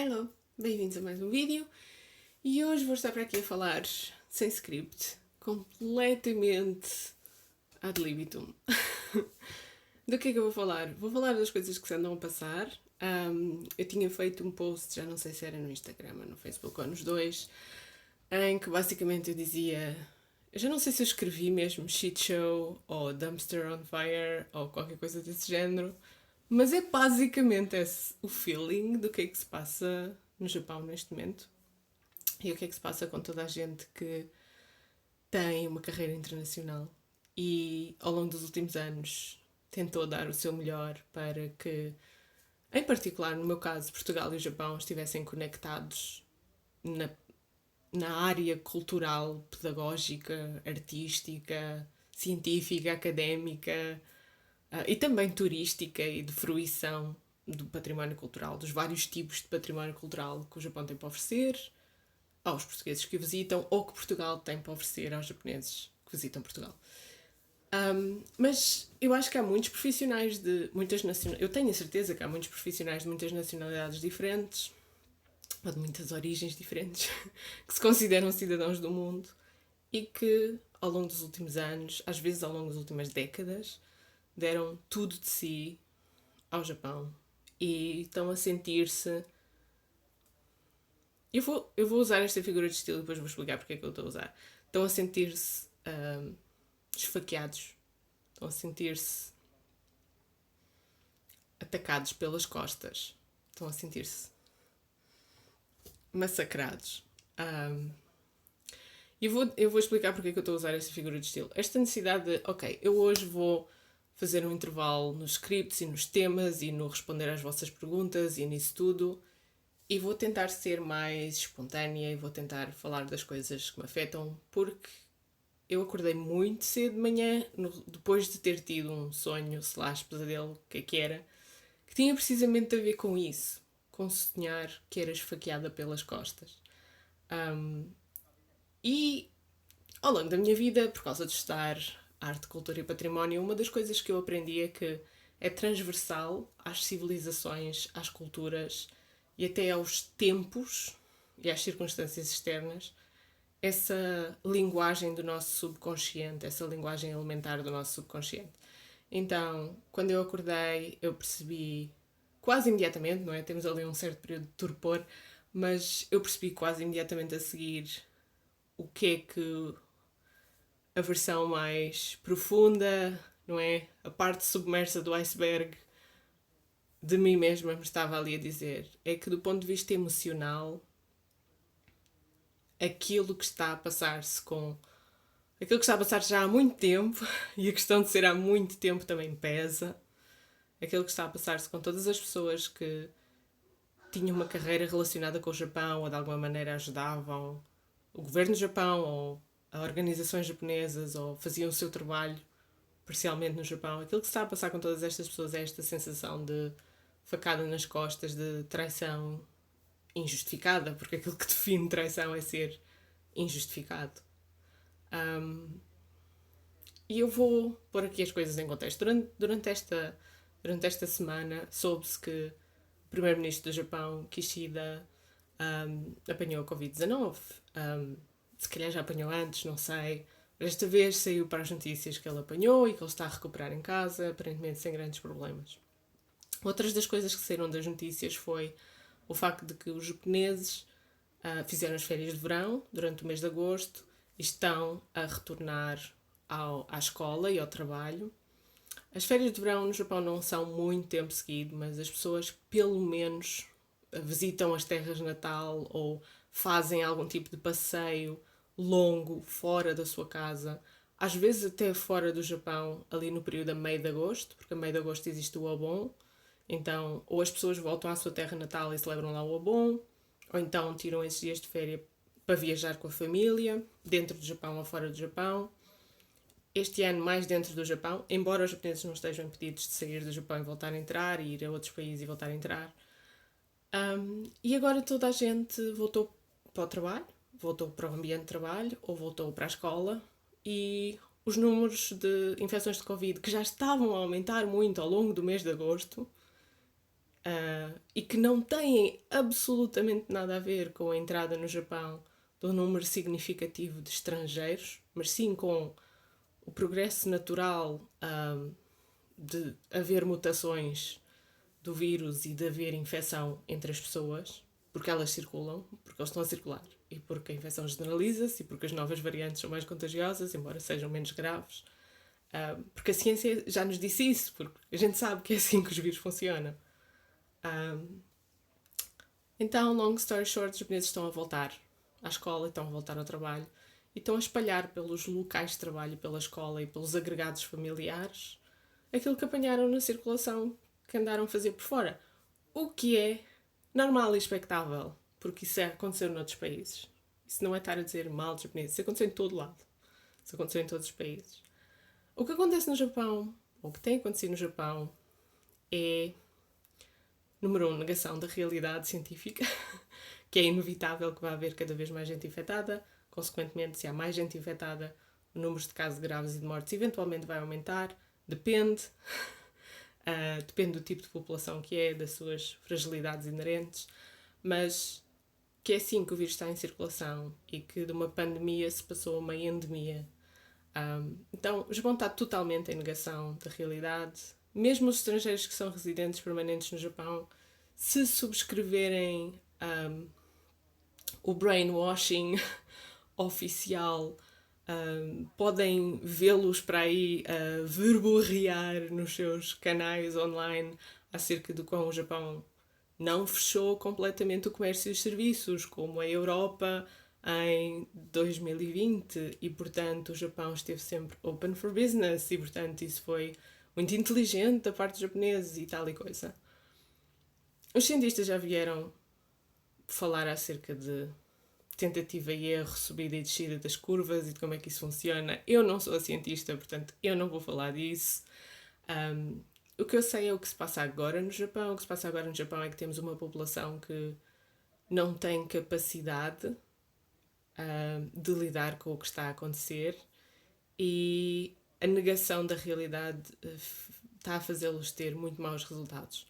Hello, bem-vindos a mais um vídeo e hoje vou estar para aqui a falar sem script, completamente ad libitum. Do que é que eu vou falar? Vou falar das coisas que se andam a passar. Eu tinha feito um post, já não sei se era no Instagram ou no Facebook ou nos dois, em que basicamente eu dizia, eu já não sei se eu escrevi mesmo shit show ou dumpster on fire ou qualquer coisa desse género, mas é basicamente esse o feeling do que é que se passa no Japão neste momento e o que é que se passa com toda a gente que tem uma carreira internacional e ao longo dos últimos anos tentou dar o seu melhor para que, em particular no meu caso, Portugal e o Japão estivessem conectados na, na área cultural, pedagógica, artística, científica, académica, e também turística e de fruição do património cultural, dos vários tipos de património cultural que o Japão tem para oferecer aos portugueses que o visitam ou que Portugal tem para oferecer aos japoneses que visitam Portugal. Mas eu acho que há muitos profissionais de muitas nacionalidades. Eu tenho a certeza que há muitos profissionais de muitas nacionalidades diferentes, ou de muitas origens diferentes, que se consideram cidadãos do mundo e que, ao longo dos últimos anos, às vezes ao longo das últimas décadas, deram tudo de si ao Japão e estão a sentir-se. Eu vou usar esta figura de estilo e depois vou explicar porque é que eu estou a usar. Estão a sentir-se esfaqueados, estão a sentir-se atacados pelas costas, estão a sentir-se massacrados. Eu vou explicar porque é que eu estou a usar esta figura de estilo. Esta necessidade de, ok, eu hoje vou fazer um intervalo nos scripts e nos temas e no responder às vossas perguntas e nisso tudo. E vou tentar ser mais espontânea e vou tentar falar das coisas que me afetam, porque eu acordei muito cedo de manhã, depois de ter tido um sonho, slash pesadelo, o que é que era, que tinha precisamente a ver com isso, com sonhar que era esfaqueada pelas costas. E ao longo da minha vida, por causa de estudar arte, cultura e património, uma das coisas que eu aprendi é que é transversal às civilizações, às culturas e até aos tempos e às circunstâncias externas essa linguagem do nosso subconsciente, essa linguagem elementar do nosso subconsciente. Então, quando eu acordei, eu percebi quase imediatamente, não é? Temos ali um certo período de torpor, mas eu percebi quase imediatamente a seguir o que é que a versão mais profunda, não é? A parte submersa do iceberg de mim mesma me estava ali a dizer. É que do ponto de vista emocional, aquilo que está a passar-se com. Aquilo que está a passar já há muito tempo, e a questão de ser há muito tempo também pesa. Aquilo que está a passar-se com todas as pessoas que tinham uma carreira relacionada com o Japão ou de alguma maneira ajudavam o governo do Japão ou a organizações japonesas ou faziam o seu trabalho parcialmente no Japão. Aquilo que se está a passar com todas estas pessoas é esta sensação de facada nas costas, de traição injustificada, porque aquilo que define traição é ser injustificado. E eu vou pôr aqui as coisas em contexto. Durante esta semana soube-se que o primeiro-ministro do Japão, Kishida, apanhou a Covid-19. Se calhar já apanhou antes, não sei. Mas esta vez saiu para as notícias que ele apanhou e que ele está a recuperar em casa, aparentemente sem grandes problemas. Outras das coisas que saíram das notícias foi o facto de que os japoneses fizeram as férias de verão durante o mês de agosto e estão a retornar à escola e ao trabalho. As férias de verão no Japão não são muito tempo seguido, mas as pessoas pelo menos visitam as terras natal ou fazem algum tipo de passeio longo fora da sua casa, às vezes até fora do Japão, ali no período a meio de agosto, porque a meio de agosto existe o Obon, então ou as pessoas voltam à sua terra natal e celebram lá o Obon, ou então tiram esses dias de férias para viajar com a família, dentro do Japão ou fora do Japão. Este ano mais dentro do Japão, embora os japoneses não estejam impedidos de sair do Japão e voltar a entrar, e ir a outros países e voltar a entrar. E agora toda a gente voltou para o trabalho, voltou para o ambiente de trabalho ou voltou para a escola e os números de infecções de Covid que já estavam a aumentar muito ao longo do mês de agosto e que não têm absolutamente nada a ver com a entrada no Japão de um número significativo de estrangeiros, mas sim com o progresso natural de haver mutações do vírus e de haver infecção entre as pessoas, porque elas circulam, porque eles estão a circular, e porque a infecção generaliza-se, e porque as novas variantes são mais contagiosas, embora sejam menos graves. Porque a ciência já nos disse isso, porque a gente sabe que é assim que os vírus funcionam. Então, long story short, os japoneses estão a voltar à escola, estão a voltar ao trabalho e estão a espalhar pelos locais de trabalho, pela escola e pelos agregados familiares aquilo que apanharam na circulação que andaram a fazer por fora. O que é normal e expectável, porque isso aconteceu noutros países. Isso não é estar a dizer mal dos japoneses, isso aconteceu em todo lado. Isso aconteceu em todos os países. O que acontece no Japão, ou o que tem acontecido no Japão, é, número 1, negação da realidade científica, que é inevitável que vá haver cada vez mais gente infectada. Consequentemente, se há mais gente infectada, o número de casos graves e de mortes eventualmente vai aumentar. Depende. Depende do tipo de população que é, das suas fragilidades inerentes. Mas que é assim que o vírus está em circulação e que de uma pandemia se passou a uma endemia. Então, o Japão está totalmente em negação da realidade. Mesmo os estrangeiros que são residentes permanentes no Japão, se subscreverem o brainwashing oficial, podem vê-los para aí verborrear nos seus canais online acerca de como o Japão não fechou completamente o comércio e os serviços, como a Europa em 2020, e portanto o Japão esteve sempre open for business, e portanto isso foi muito inteligente da parte dos japoneses e tal e coisa. Os cientistas já vieram falar acerca de tentativa e erro, subida e descida das curvas e de como é que isso funciona. Eu não sou a cientista, portanto eu não vou falar disso. O que eu sei é o que se passa agora no Japão. O que se passa agora no Japão é que temos uma população que não tem capacidade de lidar com o que está a acontecer, e a negação da realidade está a fazê-los ter muito maus resultados.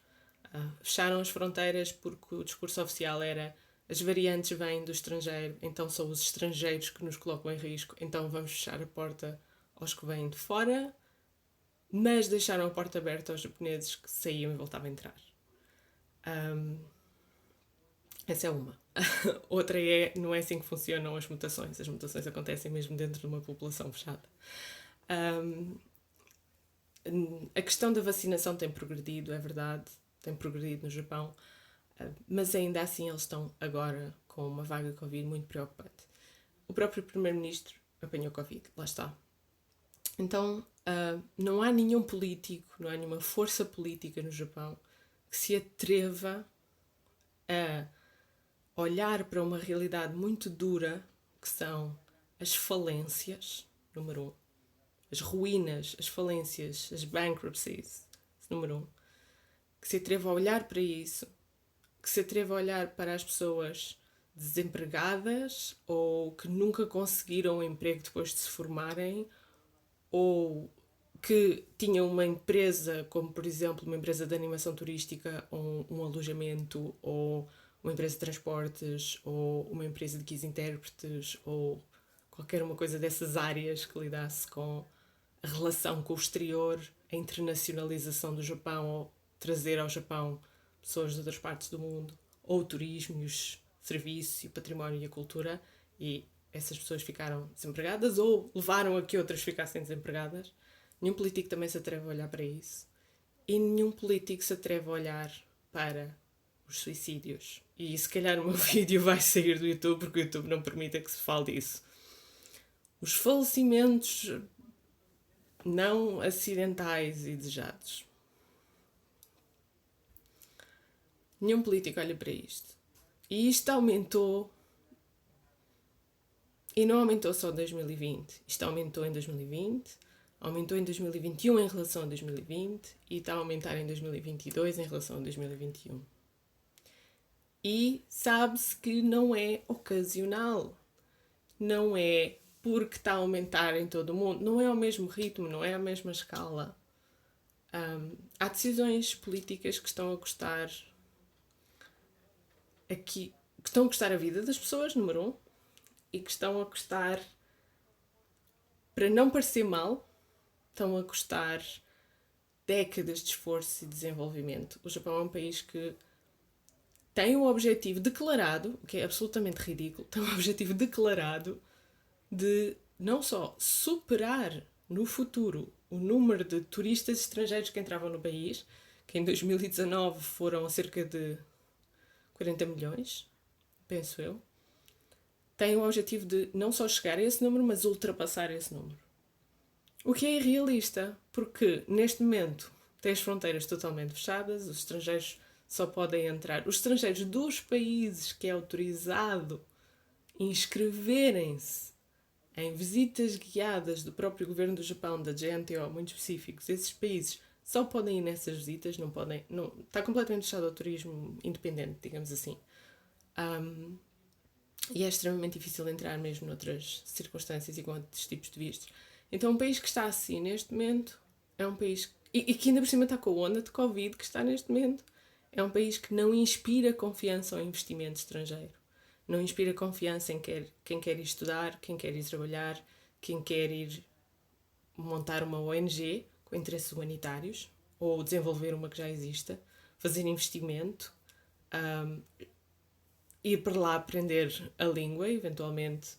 Fecharam as fronteiras porque o discurso oficial era: as variantes vêm do estrangeiro, então são os estrangeiros que nos colocam em risco, então vamos fechar a porta aos que vêm de fora, mas deixaram a porta aberta aos japoneses que saíam e voltavam a entrar. Essa é uma. Outra é: não é assim que funcionam as mutações. As mutações acontecem mesmo dentro de uma população fechada. A questão da vacinação tem progredido, é verdade, tem progredido no Japão, mas ainda assim eles estão agora com uma vaga de Covid muito preocupante. O próprio primeiro-ministro apanhou Covid, lá está. Então, não há nenhum político, não há nenhuma força política no Japão que se atreva a olhar para uma realidade muito dura, que são as falências, número 1, as ruínas, as falências, as bankruptcies, número 1, que se atreva a olhar para isso, que se atreva a olhar para as pessoas desempregadas ou que nunca conseguiram um emprego depois de se formarem, ou que tinham uma empresa, como por exemplo uma empresa de animação turística, ou um alojamento, ou uma empresa de transportes, ou uma empresa de guias intérpretes, ou qualquer uma coisa dessas áreas que lidasse com a relação com o exterior, a internacionalização do Japão, ou trazer ao Japão pessoas de outras partes do mundo, ou o turismo, e os serviços, e o património e a cultura, e essas pessoas ficaram desempregadas ou levaram a que outras ficassem desempregadas. Nenhum político também se atreve a olhar para isso. E nenhum político se atreve a olhar para os suicídios. E se calhar o meu vídeo vai sair do YouTube porque o YouTube não permite que se fale disso. Os falecimentos não acidentais e desejados. Nenhum político olha para isto. E isto aumentou. E não aumentou só em 2020. Isto aumentou em 2020, aumentou em 2021 em relação a 2020 e está a aumentar em 2022 em relação a 2021. E sabe-se que não é ocasional. Não é porque está a aumentar em todo o mundo. Não é ao mesmo ritmo, não é à mesma escala. Há decisões políticas que estão a custar aqui, que estão a custar a vida das pessoas, número um, e que estão a custar, para não parecer mal, estão a custar décadas de esforço e desenvolvimento. O Japão é um país que tem o objetivo declarado, o que é absolutamente ridículo, tem o objetivo declarado de não só superar no futuro o número de turistas estrangeiros que entravam no país, que em 2019 foram cerca de 40 milhões, penso eu, tem o objetivo de não só chegar a esse número, mas ultrapassar esse número. O que é irrealista, porque neste momento tem as fronteiras totalmente fechadas, os estrangeiros só podem entrar, os estrangeiros dos países que é autorizado inscreverem-se em visitas guiadas do próprio governo do Japão, da JNTO, muito específicos, esses países só podem ir nessas visitas, não podem, não, está completamente fechado ao turismo independente, digamos assim. E é extremamente difícil entrar mesmo noutras circunstâncias e com outros tipos de vistos. Então, um país que está assim neste momento é um país. E que ainda por cima está com a onda de Covid que está neste momento. É um país que não inspira confiança ao investimento estrangeiro. Não inspira confiança em quem quer ir estudar, quem quer ir trabalhar, quem quer ir montar uma ONG com interesses humanitários ou desenvolver uma que já exista, fazer investimento, ir para lá aprender a língua, eventualmente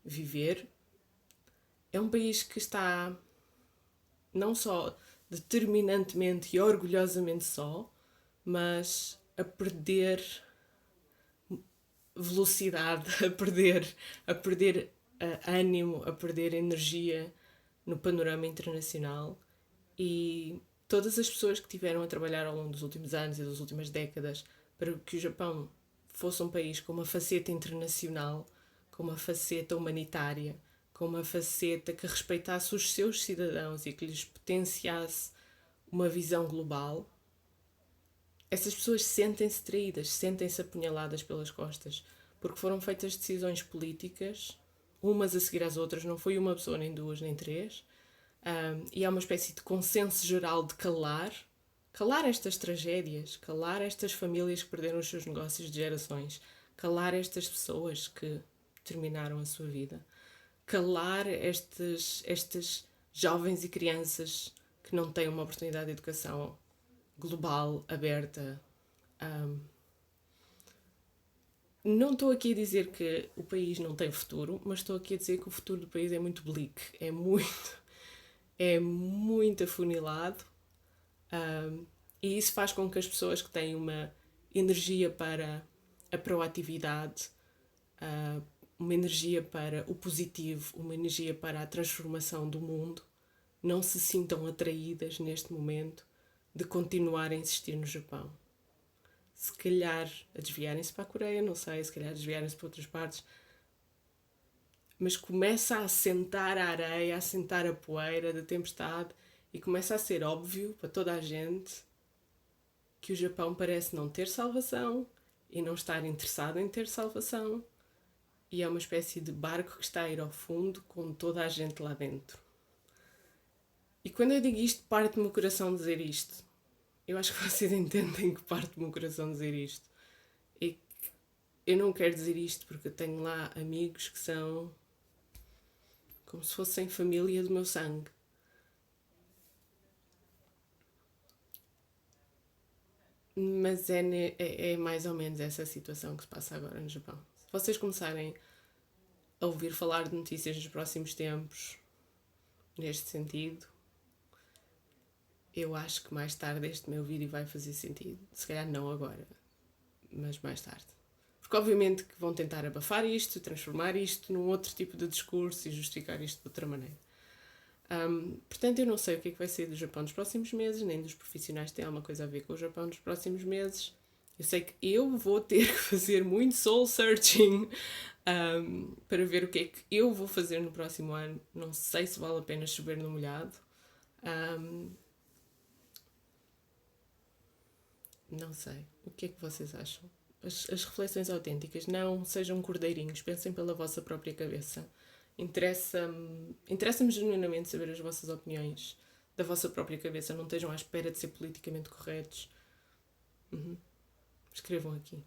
viver. É um país que está não só determinantemente e orgulhosamente só, mas a perder velocidade, a perder ânimo, a perder energia no panorama internacional. E todas as pessoas que tiveram a trabalhar ao longo dos últimos anos e das últimas décadas para que o Japão fosse um país com uma faceta internacional, com uma faceta humanitária, com uma faceta que respeitasse os seus cidadãos e que lhes potenciasse uma visão global, essas pessoas sentem-se traídas, sentem-se apunhaladas pelas costas, porque foram feitas decisões políticas, umas a seguir às outras, não foi uma pessoa, nem duas, nem três, e há uma espécie de consenso geral de calar estas tragédias, calar estas famílias que perderam os seus negócios de gerações, calar estas pessoas que terminaram a sua vida, calar estes jovens e crianças que não têm uma oportunidade de educação global, aberta. Não estou aqui a dizer que o país não tem futuro, mas estou aqui a dizer que o futuro do país é muito bleak, é muito afunilado, e isso faz com que as pessoas que têm uma energia para a proatividade, uma energia para o positivo, uma energia para a transformação do mundo, não se sintam atraídas neste momento de continuar a insistir no Japão. Se calhar a desviarem-se para a Coreia, não sei, se calhar a desviarem-se para outras partes, mas começa a assentar a areia, a assentar a poeira da tempestade e começa a ser óbvio para toda a gente que o Japão parece não ter salvação e não estar interessado em ter salvação, e é uma espécie de barco que está a ir ao fundo com toda a gente lá dentro. E quando eu digo isto, parte-me o coração dizer isto. Eu acho que vocês entendem que parte-me o coração dizer isto. E eu não quero dizer isto porque eu tenho lá amigos que são como se fossem família do meu sangue. Mas é mais ou menos essa situação que se passa agora no Japão. Se vocês começarem a ouvir falar de notícias nos próximos tempos, neste sentido, eu acho que mais tarde este meu vídeo vai fazer sentido. Se calhar não agora, mas mais tarde. Porque obviamente que vão tentar abafar isto, transformar isto num outro tipo de discurso e justificar isto de outra maneira. Portanto, eu não sei o que é que vai sair do Japão nos próximos meses, nem dos profissionais que têm alguma coisa a ver com o Japão nos próximos meses. Eu sei que eu vou ter que fazer muito soul searching para ver o que é que eu vou fazer no próximo ano. Não sei se vale a pena chover no molhado. Não sei. O que é que vocês acham? As reflexões autênticas não sejam cordeirinhos, pensem pela vossa própria cabeça. Interessa-me genuinamente saber as vossas opiniões da vossa própria cabeça. Não estejam à espera de ser politicamente corretos. Escrevam aqui.